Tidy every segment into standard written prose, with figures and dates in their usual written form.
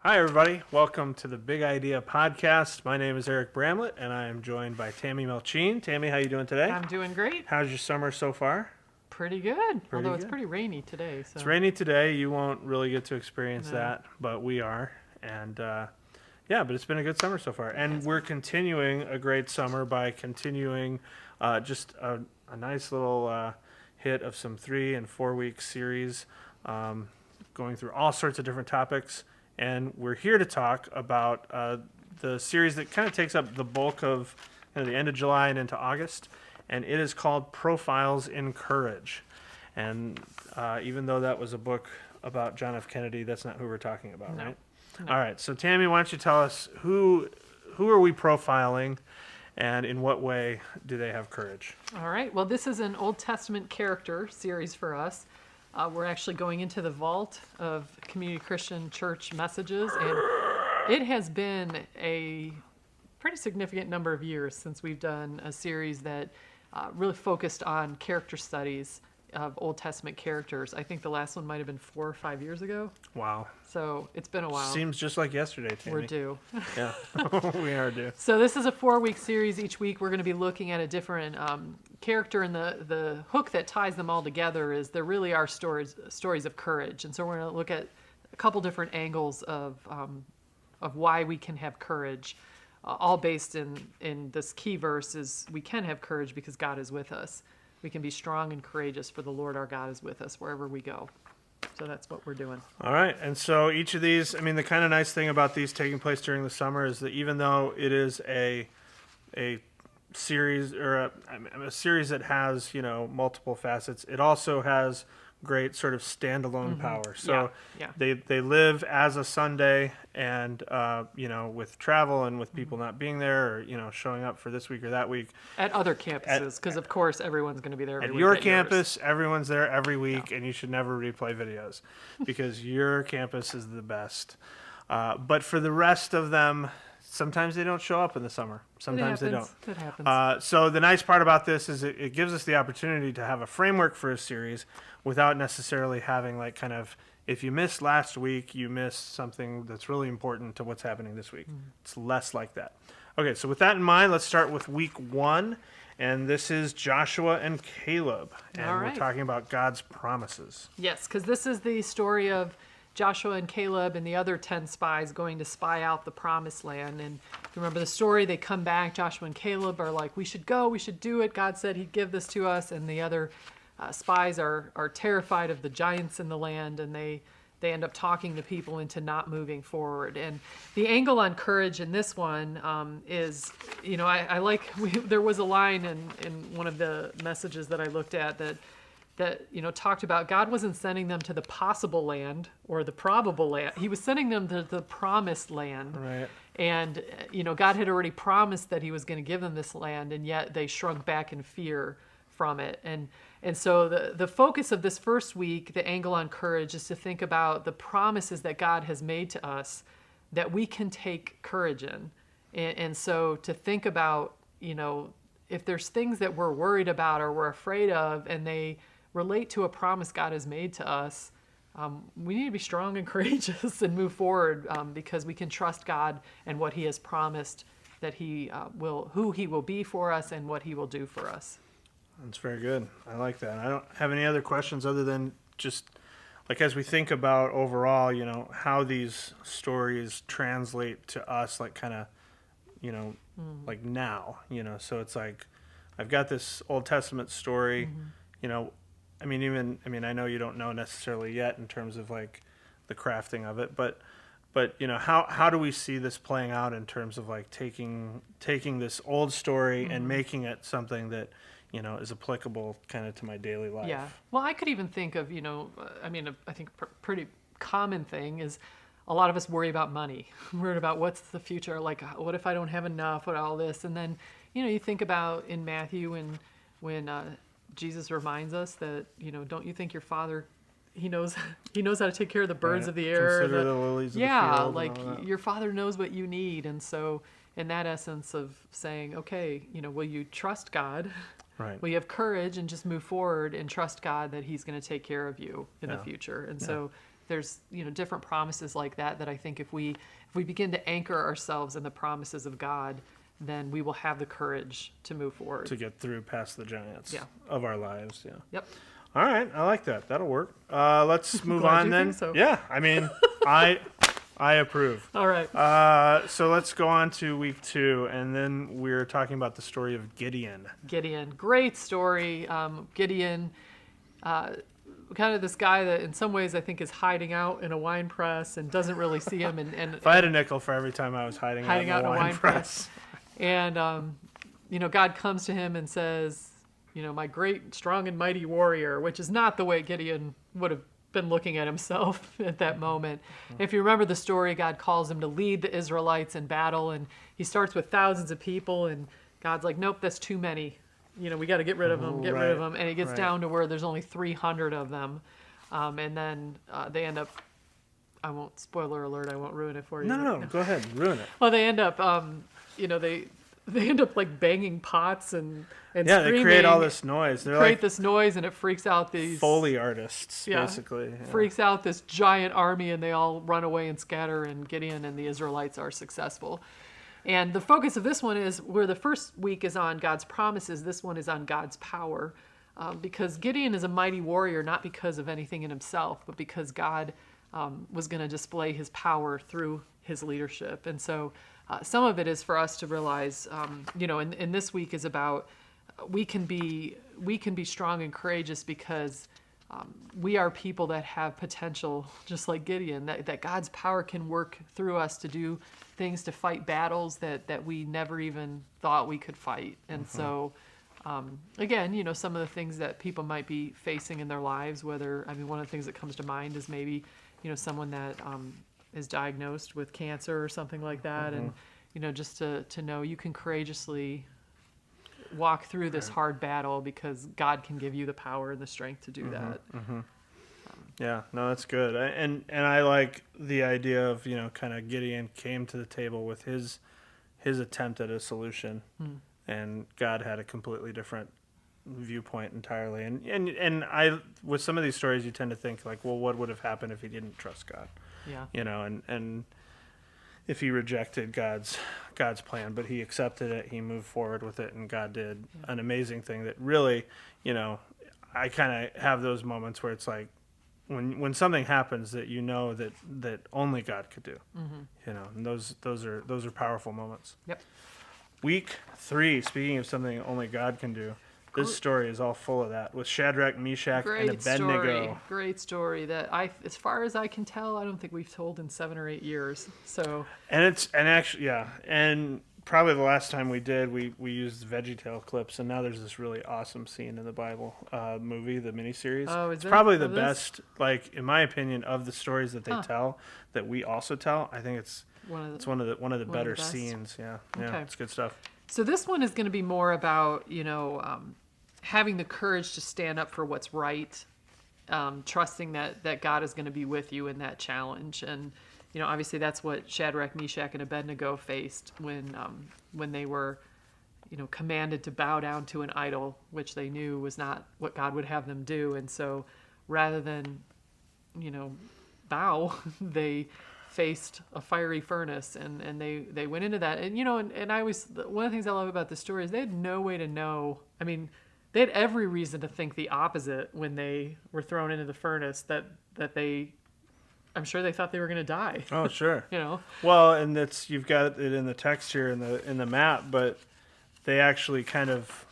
Hi, everybody. Welcome to the Big Idea Podcast. My name is Eric Bramlett, and I am joined by Tammy Melchien. Tammy, how you doing today? I'm doing great. How's your summer so far? Pretty good. Although it's pretty rainy today. So. It's rainy today. You won't really get to experience No. that, but we are. And but it's been a good summer so far. And we're continuing a great summer by continuing just a nice little hit of some 3 and 4 week series going through all sorts of different topics. And we're here to talk about the series that kind of takes up the bulk of the end of July and into August. And it is called Profiles in Courage. And even though that was a book about John F. Kennedy, that's not who we're talking about, right? No. All right. So, Tammy, why don't you tell us who are we profiling and in what way do they have courage? All right. Well, this is an Old Testament character series for us. We're actually going into the vault of Community Christian Church messages, and it has been a pretty significant number of years since we've done a series that really focused on character studies of Old Testament characters. I think the last one might have been 4 or 5 years ago. Wow. So it's been a while. Seems just like yesterday, Tammy. We're due. Yeah, we are due. So this is a 4-week series. Each week we're going to be looking at a different character, and the hook that ties them all together is there really are stories of courage. And so we're going to look at a couple different angles of why we can have courage, all based in this key verse is we can have courage because God is with us. We can be strong and courageous, for the Lord our God is with us wherever we go. So that's what we're doing. All right. And so each of these, I mean, the kind of nice thing about these taking place during the summer is that even though it is a series or a series that has, multiple facets, it also has great sort of standalone power. So they live as a Sunday, and with travel and with people not being there or showing up for this week or that week at other campuses, because of course everyone's going to be there every at week your at campus. Yours. Everyone's there every week, and you should never replay videos because your campus is the best. But for the rest of them, sometimes they don't show up in the summer. Sometimes they don't. It happens. So the nice part about this is it gives us the opportunity to have a framework for a series without necessarily having if you missed last week, you missed something that's really important to what's happening this week. It's less like that. Okay, so with that in mind, let's start with week 1. And this is Joshua and Caleb. And we're talking about God's promises. Yes, because this is the story of Joshua and Caleb and the other 10 spies going to spy out the promised land. And if you remember the story, they come back. Joshua and Caleb are like, we should go, we should do it. God said he'd give this to us. And the other spies are terrified of the giants in the land, and they end up talking the people into not moving forward. And the angle on courage in this one is, I like, there was a line in one of the messages that I looked at that talked about God wasn't sending them to the possible land or the probable land. He was sending them to the promised land. Right. And, God had already promised that he was going to give them this land, and yet they shrunk back in fear from it. And so the focus of this first week, the angle on courage, is to think about the promises that God has made to us that we can take courage in. And so to think about, if there's things that we're worried about or we're afraid of, and they relate to a promise God has made to us, we need to be strong and courageous and move forward because we can trust God and what he has promised that who he will be for us and what he will do for us. That's very good. I like that. I don't have any other questions other than just as we think about overall, how these stories translate to us, now, so it's like, I've got this Old Testament story, I know you don't know necessarily yet in terms of the crafting of it, but how do we see this playing out in terms of taking this old story and making it something that is applicable kind of to my daily life? Yeah. Well, I could even think of, I think a pretty common thing is a lot of us worry about money. We're worried about what's the future, what if I don't have enough, what all this. And then, you think about in Matthew when Jesus reminds us that, don't you think your Father, he knows how to take care of the birds of the air. Consider the lilies of the field. Your Father knows what you need. And so in that essence of saying, okay, will you trust God? Right. Will you have courage and just move forward and trust God that he's going to take care of you in the future? And so there's different promises like that I think if we begin to anchor ourselves in the promises of God, then we will have the courage to move forward. To get through past the giants Yeah. of our lives. Yeah. Yep. All right. I like that. That'll work. Let's move Glad on you then. think so. Yeah. I mean, I approve. All right. So let's go on to week 2, and then we're talking about the story of Gideon. Gideon, great story. Gideon, kind of this guy that in some ways I think is hiding out in a wine press and doesn't really see him. And If I had a nickel for every time I was hiding out in a wine press. And, God comes to him and says, my great, strong, and mighty warrior, which is not the way Gideon would have been looking at himself at that moment. If you remember the story, God calls him to lead the Israelites in battle, and he starts with thousands of people, and God's like, nope, that's too many. We got to get rid of them, rid of them. And it gets down to where there's only 300 of them. And then they end up, I won't, spoiler alert, I won't ruin it for you. No, go ahead, ruin it. Well, they end up, they end up like banging pots and Yeah, screaming, they create all this noise. They're create like this noise, and it freaks out these Foley artists, Yeah. basically. Yeah. freaks out this giant army, and they all run away and scatter, and Gideon and the Israelites are successful. And the focus of this one is where the first week is on God's promises, this one is on God's power. Because Gideon is a mighty warrior, not because of anything in himself, but because God was going to display his power through his leadership. And so some of it is for us to realize, and this week is about we can be strong and courageous because we are people that have potential, just like Gideon, that God's power can work through us to do things, to fight battles that we never even thought we could fight. And so, again, some of the things that people might be facing in their lives, one of the things that comes to mind is maybe, someone that is diagnosed with cancer or something like that. And, just to know you can courageously walk through this hard battle because God can give you the power and the strength to do that. Yeah, no, that's good. And I like the idea of, kind of Gideon came to the table with his attempt at a solution, and God had a completely different viewpoint entirely. And I, with some of these stories, you tend to think like, well, what would have happened if he didn't trust God? Yeah. And if he rejected God's plan, but he accepted it, he moved forward with it, and God did an amazing thing that really, I kind of have those moments where it's like, when something happens that that only God could do, and those are powerful moments. Yep. Week 3, speaking of something only God can do, this story is all full of that with Shadrach, Meshach, and Abednego. Great story that as far as I can tell, I don't think we've told in 7 or 8 years. So. And probably the last time we did, we used VeggieTale clips, and now there's this really awesome scene in the Bible movie, the miniseries. Oh, is it's there? probably the best, like in my opinion, of the stories that they tell that we also tell. I think it's one of the better scenes. Yeah, Okay. It's good stuff. So this one is going to be more about having the courage to stand up for what's right, trusting that God is going to be with you in that challenge. And obviously that's what Shadrach, Meshach, and Abednego faced when they were commanded to bow down to an idol, which they knew was not what God would have them do. And so rather than bow, they faced a fiery furnace, and they went into that. And and I always, one of the things I love about the story is they had no way to know. I mean, they had every reason to think the opposite when they were thrown into the furnace, that I'm sure they thought they were going to die. Oh, sure. Well, and you've got it in the text here in the map, but they actually kind of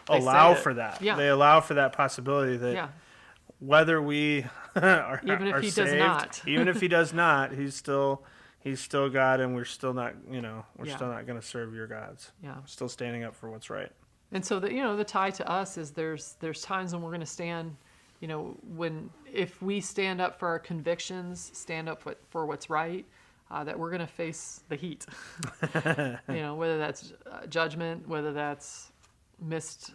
allow for that. Yeah. They allow for that possibility that whether we are even if he saved, does not, even if he does not, he's still God, and we're still not, still not going to serve your gods. Yeah. We're still standing up for what's right. And so the tie to us is there's times when we're going to stand, if we stand up for our convictions, stand up for what's right, that we're going to face the heat. Whether that's judgment, whether that's missed,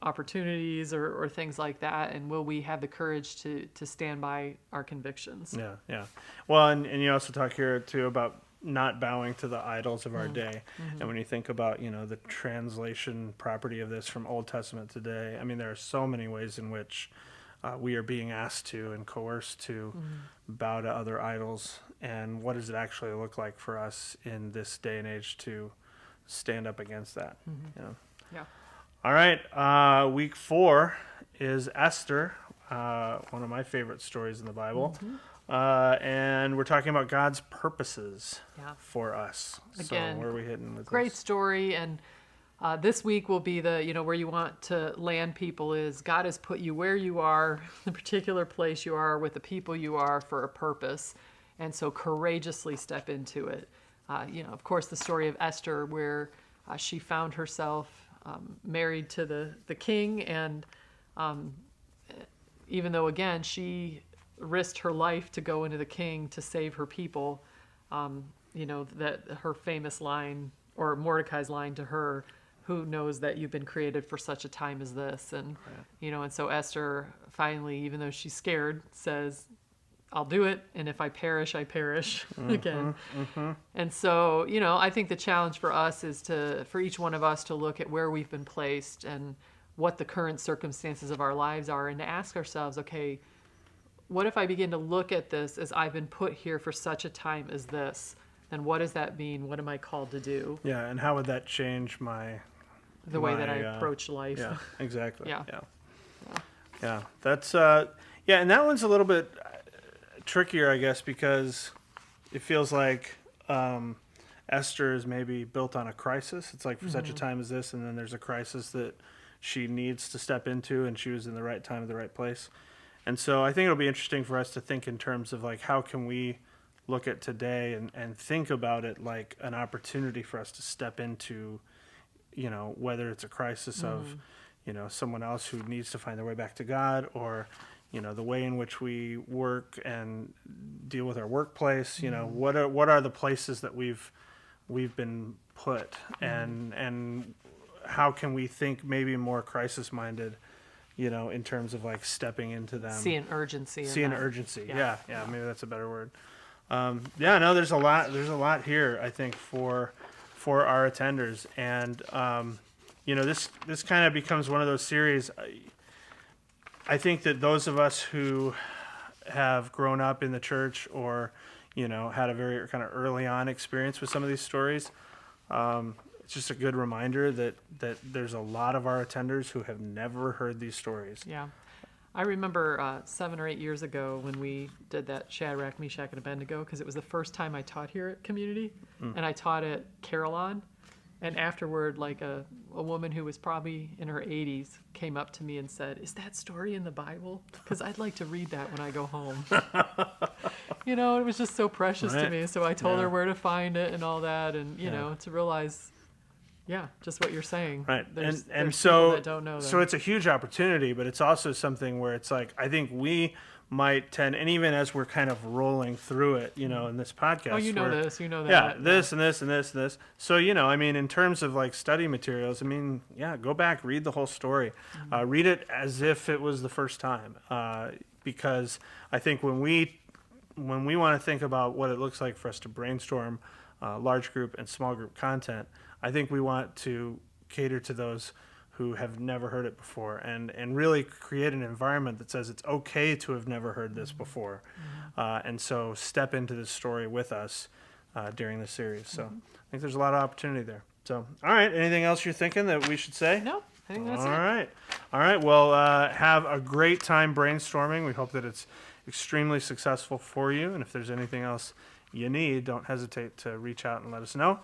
opportunities or things like that. And will we have the courage to stand by our convictions? Yeah. Well, and you also talk here too about not bowing to the idols of our day. And when you think about, the translation property of this from Old Testament today, I mean, there are so many ways in which we are being asked to and coerced to bow to other idols, and what does it actually look like for us in this day and age to stand up against that? You know? Yeah. All right, week 4 is Esther, one of my favorite stories in the Bible, and we're talking about God's purposes for us. Again, so where are we hitting with great this? story, and this week will be the, where you want to land people is God has put you where you are, the particular place you are with the people you are for a purpose, and so courageously step into it. Of course, the story of Esther where she found herself married to the king, and even though, again, she risked her life to go into the king to save her people, that her famous line, or Mordecai's line to her, who knows that you've been created for such a time as this? And, and so Esther finally, even though she's scared, says, I'll do it. And if I perish, I perish again. And so, I think the challenge for us is for each one of us to look at where we've been placed and what the current circumstances of our lives are, and to ask ourselves, okay, what if I begin to look at this as I've been put here for such a time as this? And what does that mean? What am I called to do? Yeah, and how would that change the way that I approach life? Yeah, exactly. Yeah. Yeah, that's and that one's a little bit trickier, I guess, because it feels like Esther is maybe built on a crisis. It's like for such a time as this, and then there's a crisis that she needs to step into, and she was in the right time at the right place. And so I think it'll be interesting for us to think in terms of like, how can we look at today and think about it like an opportunity for us to step into, whether it's a crisis of, someone else who needs to find their way back to God, or, the way in which we work and deal with our workplace. What are the places that we've been put, and how can we think maybe more crisis minded, in terms of like stepping into them. See an urgency. Urgency. Yeah. Yeah. Maybe that's a better word. There's a lot here, I think, for our attenders. And, this kind of becomes one of those series. I think that those of us who have grown up in the church, or, had a very kind of early on experience with some of these stories, it's just a good reminder that there's a lot of our attenders who have never heard these stories. Yeah. I remember 7 or 8 years ago when we did that Shadrach, Meshach, and Abednego, because it was the first time I taught here at Community, and I taught at Carillon. And afterward, like a woman who was probably in her 80s came up to me and said, "Is that story in the Bible? Because I'd like to read that when I go home." It was just so precious to me. So I told her where to find it and all that, and to realize, just what you're saying. Right. There's so people that don't know that. So it's a huge opportunity, but it's also something where it's like, I think we might tend, and even as we're kind of rolling through it, in this podcast. Oh, this, that. Yeah, this and this and this and this. So, in terms of like study materials, go back, read the whole story. Read it as if it was the first time. Because I think when we want to think about what it looks like for us to brainstorm large group and small group content, I think we want to cater to those who have never heard it before, and really create an environment that says it's okay to have never heard this before. And so step into this story with us during the series. So I think there's a lot of opportunity there. So, all right, anything else you're thinking that we should say? No, I think that's it. All right, well, have a great time brainstorming. We hope that it's extremely successful for you, and if there's anything else you need, don't hesitate to reach out and let us know.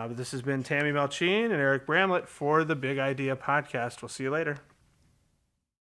This has been Tammy Melchien and Eric Bramlett for the Big Idea Podcast. We'll see you later.